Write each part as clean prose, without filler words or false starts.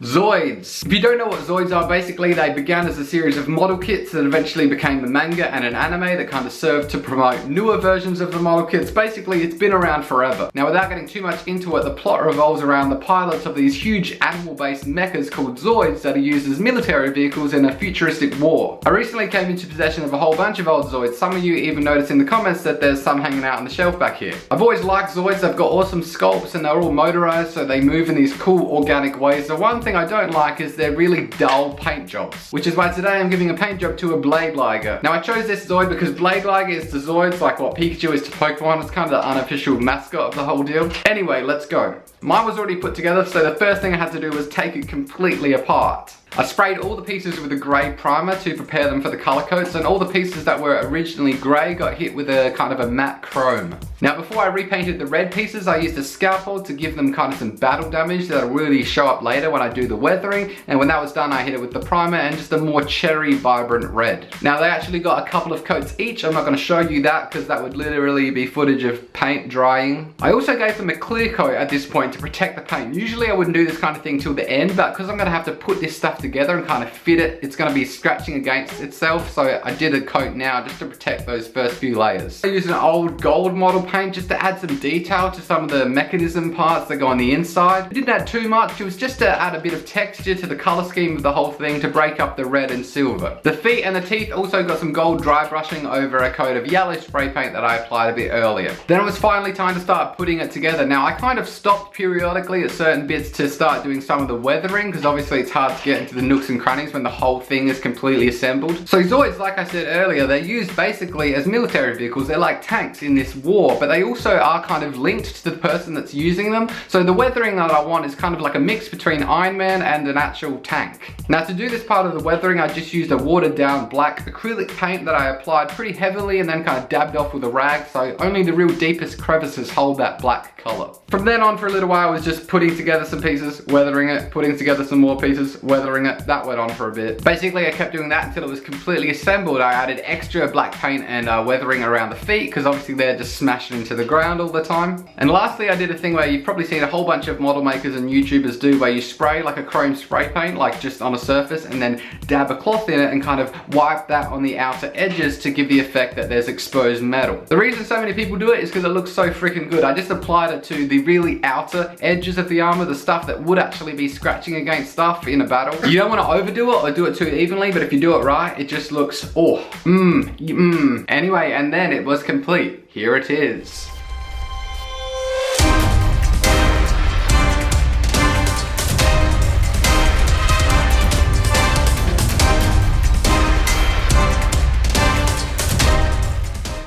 Zoids. If you don't know what Zoids are, basically they began as a series of model kits that eventually became a manga and an anime that kind of served to promote newer versions of the model kits. Basically, it's been around forever. Now, without getting too much into it, the plot revolves around the pilots of these huge animal-based mechas called Zoids that are used as military vehicles in a futuristic war. I recently came into possession of a whole bunch of old Zoids. Some of you even noticed in the comments that there's some hanging out on the shelf back here. I've always liked Zoids. They've got awesome sculpts and they're all motorized, so they move in these cool organic ways. The one thing I don't like is they're really dull paint jobs, which is why today I'm giving a paint job to a Blade Liger. Now, I chose this Zoid because Blade Liger is to Zoids like what Pikachu is to Pokemon. It's kind of the unofficial mascot of the whole deal. Anyway, let's go. Mine was already put together, so the first thing I had to do was take it completely apart. I sprayed all the pieces with a grey primer to prepare them for the colour coats, and all the pieces that were originally grey got hit with a kind of a matte chrome. Now, before I repainted the red pieces, I used a scalpel to give them kind of some battle damage that'll really show up later when I do the weathering, and when that was done I hit it with the primer and just a more cherry vibrant red. Now, they actually got a couple of coats each. I'm not going to show you that because that would literally be footage of paint drying. I also gave them a clear coat at this point to protect the paint. Usually I wouldn't do this kind of thing till the end, but because I'm going to have to put this stuff together and kind of fit it, it's going to be scratching against itself, so I did a coat now just to protect those first few layers. I used an old gold model paint just to add some detail to some of the mechanism parts that go on the inside. I didn't add too much, it was just to add a bit of texture to the color scheme of the whole thing to break up the red and silver. The feet and the teeth also got some gold dry brushing over a coat of yellow spray paint that I applied a bit earlier. Then it was finally time to start putting it together. Now, I kind of stopped periodically at certain bits to start doing some of the weathering because obviously it's hard to get into the nooks and crannies when the whole thing is completely assembled. So Zoids, like I said earlier, they're used basically as military vehicles. They're like tanks in this war, but they also are kind of linked to the person that's using them. So the weathering that I want is kind of like a mix between Iron Man and an actual tank. Now, to do this part of the weathering, I just used a watered down black acrylic paint that I applied pretty heavily and then kind of dabbed off with a rag, so only the real deepest crevices hold that black color. From then on, for a little while, I was just putting together some pieces, weathering it, putting together some more pieces, weathering it. That went on for a bit. Basically, I kept doing that until it was completely assembled. I added extra black paint and weathering around the feet because obviously they're just smashing into the ground all the time. And lastly, I did a thing where you've probably seen a whole bunch of model makers and YouTubers do, where you spray like a chrome spray paint, like just on a surface, and then dab a cloth in it and kind of wipe that on the outer edges to give the effect that there's exposed metal. The reason so many people do it is because it looks so freaking good. I just applied it to the really outer edges of the armor, the stuff that would actually be scratching against stuff in a battle. You don't want to overdo it or do it too evenly, but if you do it right, it just looks, Anyway, and then it was complete. Here it is.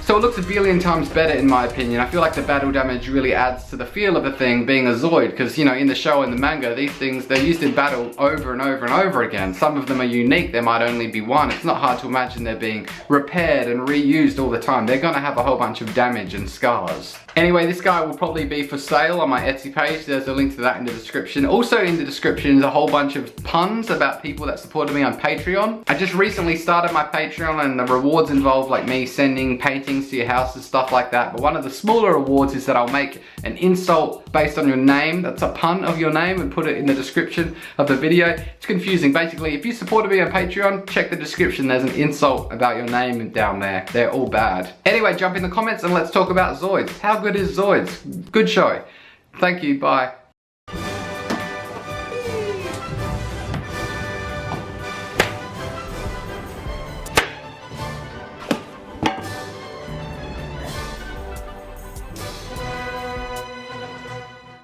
So it looks a billion times better in my opinion. I feel like the battle damage really adds to the feel of the thing being a Zoid, because you know, in the show and the manga, these things, they're used in battle over and over and over again. Some of them are unique, there might only be one. It's not hard to imagine they're being repaired and reused all the time. They're gonna have a whole bunch of damage and scars. Anyway, this guy will probably be for sale on my Etsy page. There's a link to that in the description. Also in the description is a whole bunch of puns about people that supported me on Patreon. I just recently started my Patreon and the rewards involve like me sending paintings to your house and stuff like that. But one of the smaller rewards is that I'll make an insult based on your name. That's a pun of your name and put it in the description of the video. It's confusing. Basically, if you supported me on Patreon, check the description. There's an insult about your name down there. They're all bad. Anyway, jump in the comments and let's talk about Zoids. How good is Zoids? Good show. Thank you, bye.